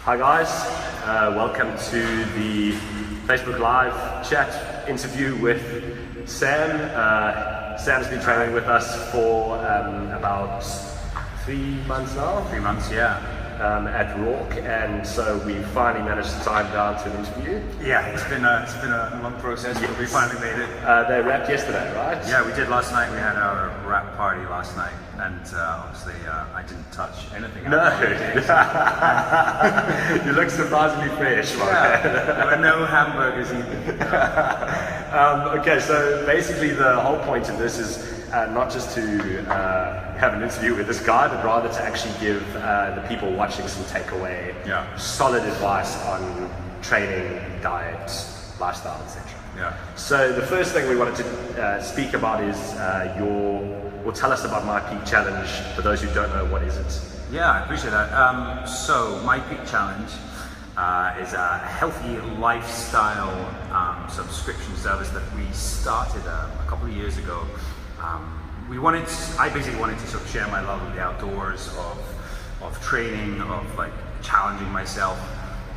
Hi guys, welcome to the Facebook Live chat interview with Sam. Sam's been training with us for about 3 months now. 3 months, yeah. At Roark, and so we finally managed to time down to an interview. Yeah, it's been a long process, but we finally made it. They wrapped yesterday, right? Yeah, we did last night. We had our wrap party last night, and obviously I didn't touch anything. No. You look surprisingly fresh. Yeah, there were no hamburgers either. Okay, so basically the whole point of this is not just to have an interview with this guy, but rather to actually give the people watching some takeaway, solid advice on training, diet, lifestyle, etc. Yeah. So the first thing we wanted to speak about is tell us about My Peak Challenge. For those who don't know, what is it? Yeah, I appreciate that. So My Peak Challenge is a healthy lifestyle subscription service that we started a couple of years ago. I basically wanted to sort of share my love of the outdoors, of training, of like challenging myself,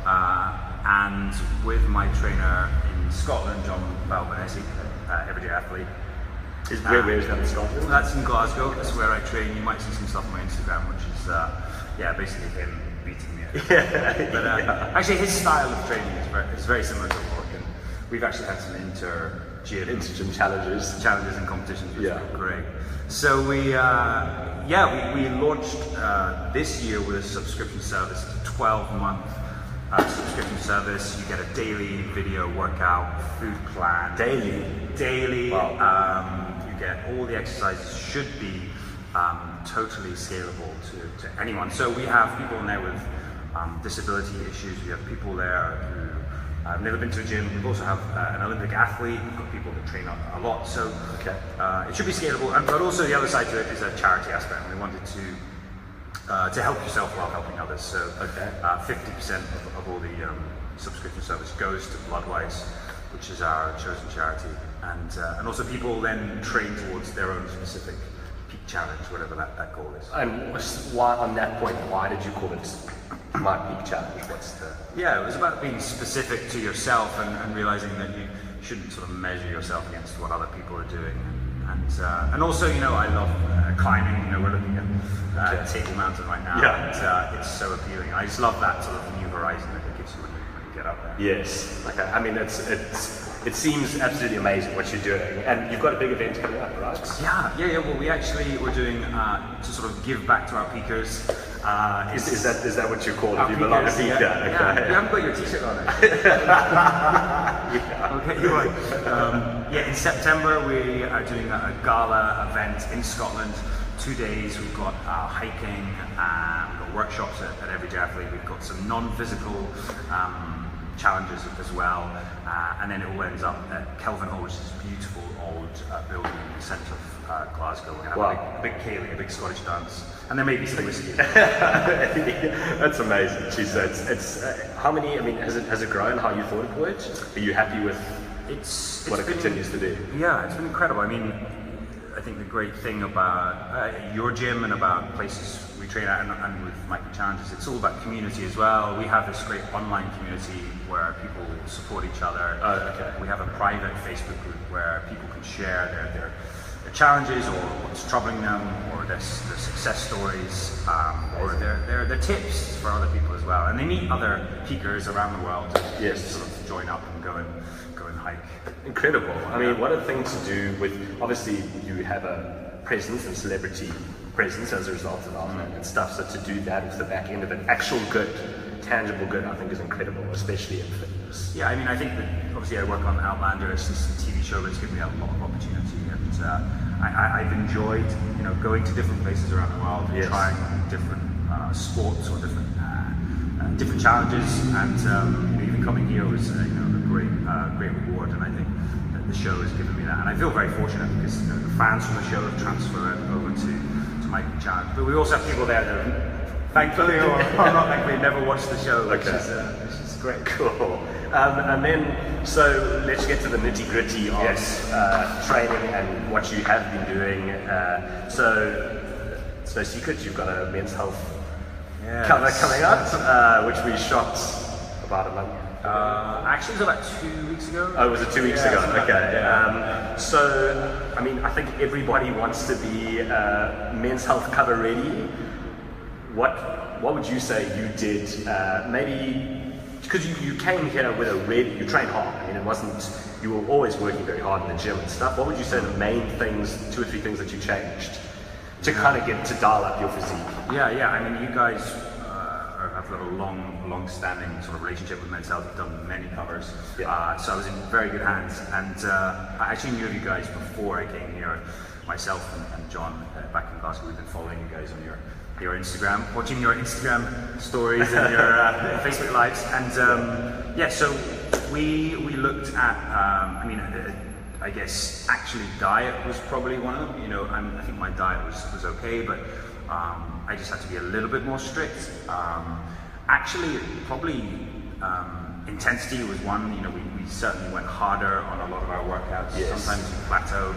and with my trainer in Scotland, John Balvanesi, Everyday Athlete. Where is that in Scotland? That's in Glasgow. That's where I train. You might see some stuff on my Instagram, which is basically him beating me. But actually, his style of training is very similar to Roark, and we've actually had some inter-gym challenges and competitions, which are great. So we launched this year with a subscription service. It's a 12-month subscription service. You get a daily video workout, food plan. Daily. Wow. You get all the exercises. Should be totally scalable to anyone. So we have people in there with disability issues. We have people there who have never been to a gym. We also have an Olympic athlete. We've got people that train a lot. So it should be scalable. But also the other side to it is a charity aspect. We wanted to help yourself while helping others. So 50% of all the subscription service goes to Bloodwise, which is our chosen charity. And also people then train towards their own specific peak challenge, whatever that goal is. And why, on that point, why did you call it My Peak Challenge? Yeah, it was about being specific to yourself and realizing that you shouldn't sort of measure yourself against what other people are doing. And also, I love climbing. We're looking at Table Mountain right now, and it's so appealing. I just love that sort of new horizon that it gives you when you get up there. Yes. Okay. I mean, it seems absolutely amazing what you're doing, and you've got a big event coming up, right? Yeah. Well, we're doing to sort of give back to our peakers. Is that what you call it? You belong to peaker. Yeah. You haven't got your t-shirt on it. Okay, you are. In September we are doing a gala event in Scotland. 2 days. We've got hiking, we've got workshops at Everyday Athlete. We've got some non-physical challenges as well, and then it all ends up at Kelvin Hall, which is a beautiful old building in the centre of Glasgow. We're going to have a big ceilidh, a big Scottish dance, and there may be some whiskey. That's amazing. Jeez, it's how many? I mean, has it grown how you thought it would? Are you happy with what it continues to do? Yeah, it's been incredible. I mean, I think the great thing about your gym and about places we train at and with My Peak Challenges, it's all about community as well. We have this great online community where people support each other. We have a private Facebook group where people can share their challenges or what's troubling them, or their success stories, or their tips for other people as well. And they meet other peakers around the world to sort of join up and go and hike. Incredible. I mean, what a thing to do with, obviously you have a presence and celebrity presence as a result of that and stuff, so to do that with the back end of it, actual good, tangible good, I think is incredible, especially in fitness. Yeah, I mean, I think that obviously I work on Outlander, it's this TV show that's given me a lot of opportunity, and I've enjoyed going to different places around the world, trying different sports or different challenges, and even coming here was a great reward, and I think that the show has given me that, and I feel very fortunate because the fans from the show have transferred over to My Peak Challenge. But we also have people there that have, thankfully or not thankfully, never watched the show, which is great. Cool. And then, so let's get to the nitty gritty of training and what you have been doing. So it's no secret you've got a men's health cover coming up, which we shot about a month. Actually, it was about 2 weeks ago. Oh, was it 2 weeks ago? Okay. So, I mean, I think everybody wants to be men's health cover ready. What would you say you did? Maybe because you came here with you trained hard. I mean, it wasn't, you were always working very hard in the gym and stuff. What would you say the main things, 2 or 3 things that you changed to kind of get to dial up your physique? Yeah. I mean, you guys have got a long-standing sort of relationship with men's health. You've done many covers, so I was in very good hands. And I actually knew of you guys before I came here. Myself and John back in Glasgow, we've been following you guys on your Instagram, watching your Instagram stories and your Facebook lives, and so we looked at. I mean, I guess actually diet was probably one of them. You know, I think my diet was okay, but I just had to be a little bit more strict. Actually, probably intensity was one. You know, we certainly went harder on a lot of our workouts. Yes. Sometimes you plateau,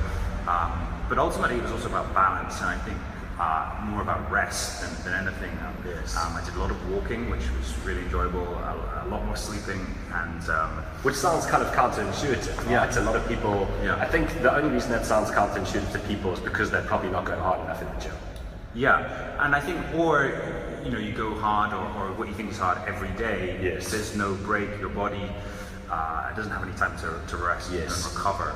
but ultimately it was also about balance, and I think more about rest than anything. Yes. I did a lot of walking, which was really enjoyable. A lot more sleeping, and which sounds kind of counterintuitive. Right? Yeah. To a lot of people. Yeah. I think the only reason that sounds counterintuitive to people is because they're probably not going hard enough in the gym. Yeah, and I think, or you know, you go hard or what you think is hard every day. Yes. There's no break. Your body doesn't have any time to rest and recover.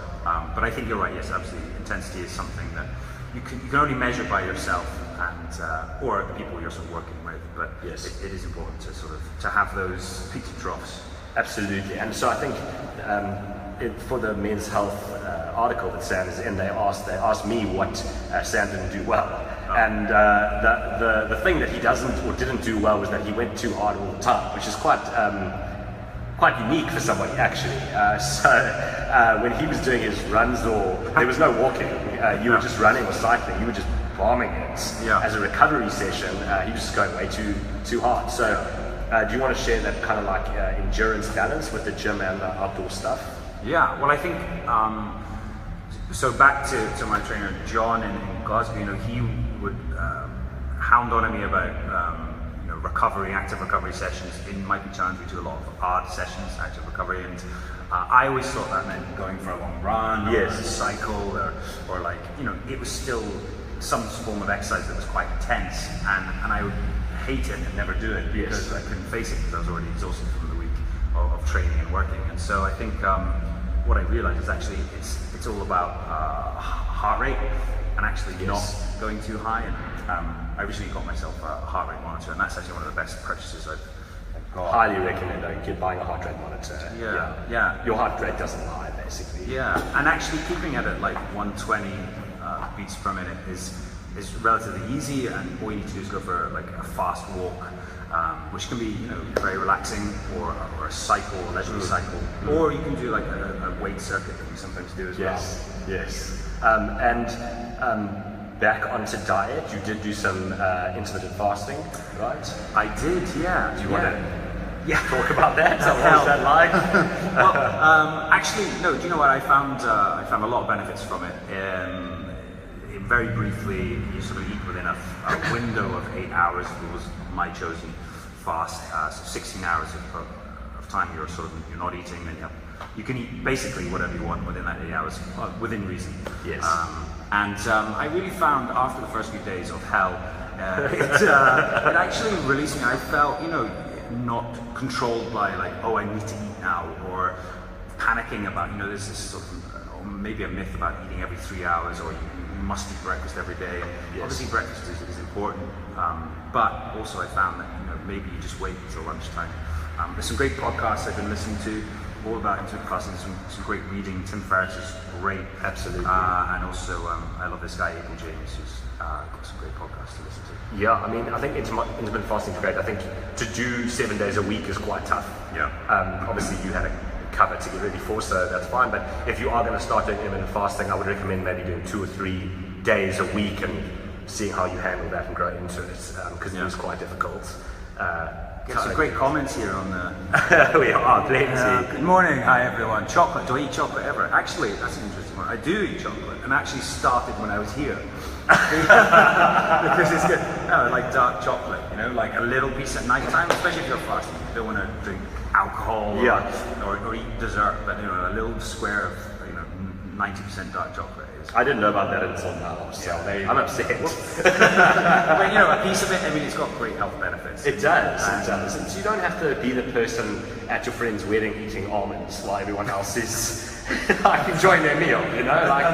But I think you're right. Yes, absolutely. Intensity is something that you can only measure by yourself and or the people you're sort of working with. But yes, it is important to sort of to have those peaks and troughs. Absolutely, and so I think for the men's health article that Sam is in, they asked me what Sam didn't do well, and the thing that he doesn't or didn't do well was that he went too hard all the time, which is quite unique for somebody actually. So when he was doing his runs, or there was no walking, you were just running or cycling, you were just bombing it. As a recovery session, he was just going way too hard. So do you want to share that kind of like endurance balance with the gym and the outdoor stuff? Yeah, well, I think so. Back to my trainer John in Glasgow, you know, he would hound on at me about active recovery sessions. In My Peak Challenge, we do a lot of hard sessions, active recovery, and I always thought that meant going for a long run, or a cycle, or like, you know, it was still some form of exercise that was quite intense, and I would hate it and never do it because I couldn't face it because I was already exhausted from the week of training and working. And so I think what I realized is actually it's all about heart rate and actually not going too high. And I recently got myself a heart rate monitor, and that's actually one of the best purchases I've got. Highly recommend buying a heart rate monitor. Yeah. Your heart rate doesn't lie, basically. Yeah, and actually keeping it at like 120 beats per minute is relatively easy, and all you need to do is go for like a fast walk, which can be, you know, very relaxing, or a cycle, a leisurely cycle, or you can do like a weight circuit that we sometimes do as well. Yes. Back onto diet, you did do some intermittent fasting, right? I did, yeah. Do you want to talk about that? What was that like? Well, actually, no. Do you know what I found? I found a lot of benefits from it. Very briefly, you sort of eat within a window of 8 hours. It was my chosen fast, so 16 hours of time you're not eating, and you can eat basically whatever you want within that 8 hours, within reason. Yes. And I really found after the first few days of hell, it actually released me. I felt, you know, not controlled by like, oh, I need to eat now, or panicking about, you know, there's this sort of, or maybe a myth about eating every 3 hours, or you must eat breakfast every day. Obviously breakfast is important, but also I found that, you know, maybe you just wait until lunchtime. There's some great podcasts I've been listening to all about intermittent fasting, some great reading. Tim Ferriss is great. Absolutely. And also I love this guy April James, who's got some great podcasts to listen to. Yeah, I mean, I think intermittent fasting is great. I think to do 7 days a week is quite tough. Yeah. Obviously you had a cover to get ready for, so that's fine. But if you are going to start doing intermittent fasting, I would recommend maybe doing 2 or 3 days a week and seeing how you handle that and grow into it, because it is quite difficult. Get some great comments here on the... We are, plenty. Good morning, hi everyone. Chocolate, do I eat chocolate ever? Actually, that's an interesting one. I do eat chocolate, and actually started when I was here. Because it's good. No, like dark chocolate, you know, like a little piece at night time, especially if you're fasting. You don't want to drink alcohol or eat dessert, but you know, a little square of 90% dark chocolate is. I didn't know about that until now, so I'm upset. But you know, a piece of it, I mean, it's got great health benefits. It does. And so you don't have to be the person at your friend's wedding eating almonds while everyone else is like enjoying their meal, you know? Like,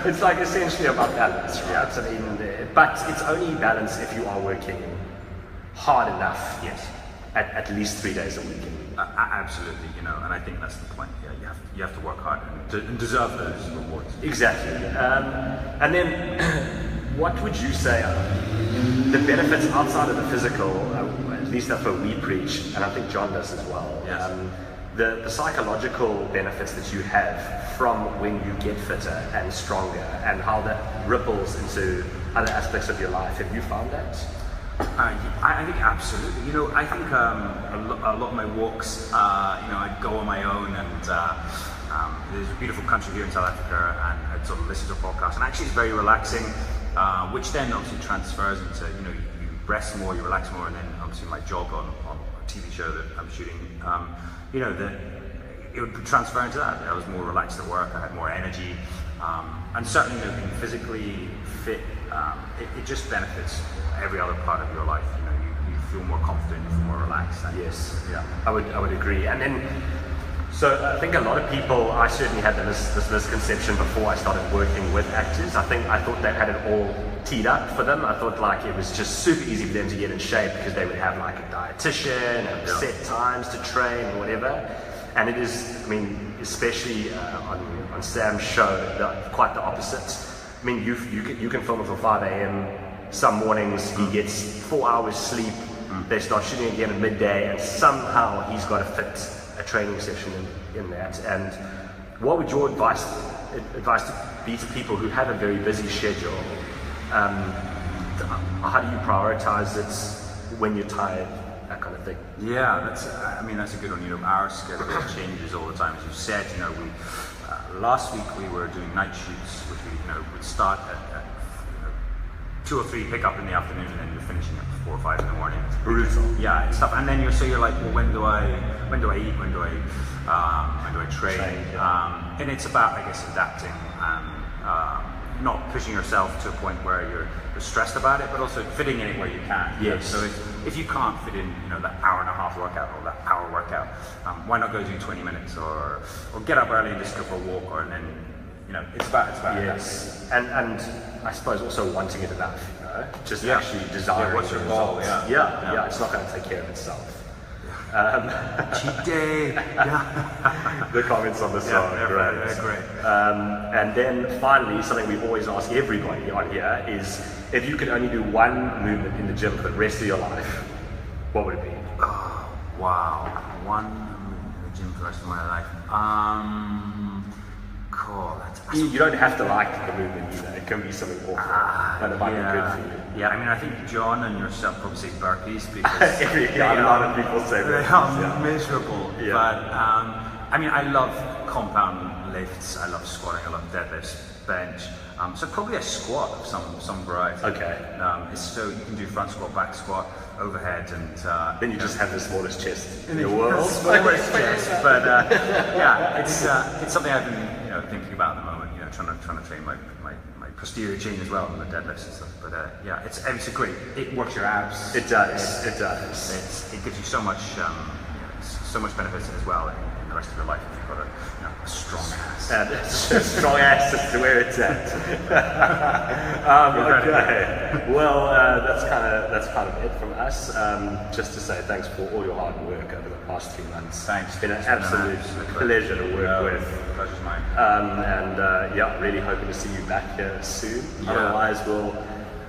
it's like essentially about balance, right? I mean, but it's only balance if you are working hard enough. Yes. At least 3 days a week. Absolutely, you know, and I think that's the point. Yeah, you have to work hard and deserve those rewards. Exactly. And then, what would you say are the benefits outside of the physical? At least that's what we preach, and I think John does as well. Yes. The psychological benefits that you have from when you get fitter and stronger, and how that ripples into other aspects of your life. Have you found that? I think absolutely. You know, I think a lot of my walks, I go on my own, and there's a beautiful country here in South Africa, and I sort of listen to a podcast, and actually it's very relaxing, which then obviously transfers into, you rest more, you relax more, and then obviously my job on a TV show that I'm shooting, it would transfer into that. I was more relaxed at work, I had more energy, and certainly being physically fit, it just benefits every other part of your life. You know, you feel more confident, you feel more relaxed. Yes, yeah, I would agree. And then, so I think a lot of people, I certainly had this misconception before I started working with actors. I thought they had it all teed up for them. I thought like it was just super easy for them to get in shape because they would have like a dietitian and set times to train or whatever. And it is, I mean, especially on Sam's show, quite the opposite. I mean, you can film until 5 a.m. Some mornings he gets 4 hours sleep. They start shooting again at midday, and somehow he's got to fit a training session in that. And what would your advice be to people who have a very busy schedule? How do you prioritize it when you're tired? That kind of thing. Yeah, that's a good one. You know, our schedule changes all the time. As you said, you know, last week we were doing night shoots, which would start at 2 or 3 pick up in the afternoon, and then you're finishing at 4 or 5 in the morning. It's brutal. Yeah, it's tough. And then you're like, well, when do I eat? When do I train? And it's about, I guess, adapting and not pushing yourself to a point where you're stressed about it, but also fitting in it where you can. Yes. So if you can't fit in, that hour and a half workout or that hour workout, why not go do 20 minutes or get up early and just go for a walk, or and then. It's about yes, and I suppose also wanting it enough, just actually desiring. What's your goal? Yeah, it's not going to take care of itself. Cheat day. The comments on the song, they're great. And then finally, something we always ask everybody on here is, if you could only do one movement in the gym for the rest of your life, what would it be? Oh, wow, one movement in the gym for the rest of my life. Cool. You don't have to like the movement either. It can be something awful, but it might be good for you. Yeah, I mean, I think John and yourself probably say burpees because a lot of people say burpees. They are miserable. Yeah. But I mean, I love compound lifts. I love squatting. I love deadlifts, bench. So probably a squat of some variety. Okay. So you can do front squat, back squat, overhead, and then you just have the smallest chest in the world. Smallest chest, but it's something I've been thinking about at the moment. Trying to train my posterior chain as well, and the deadlifts and stuff. But it's a great. It works your abs. It does. It does. It gives you so much benefits as well in the rest of your life if you've got a strong ass. And a strong ass is to where it's at. Okay. Well, that's kind of it from us. Just to say thanks for all your hard work over the past 3 months. Thanks. It's been an absolute pleasure to work with. The pleasure's mine. Really hoping to see you back here soon. Yeah. Otherwise,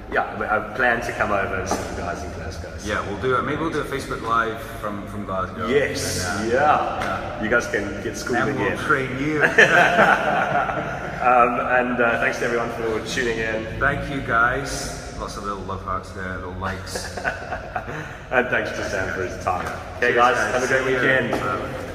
I plan to come over and see you guys in Glasgow. So. Yeah, we'll do it. Maybe we'll do a Facebook Live from Glasgow. Yes, you guys can get schooled again. And we'll train you. And thanks to everyone for tuning in. Thank you, guys. Lots of little love hearts there, little likes. And thanks to Sam for his time. Okay, guys, have a great weekend.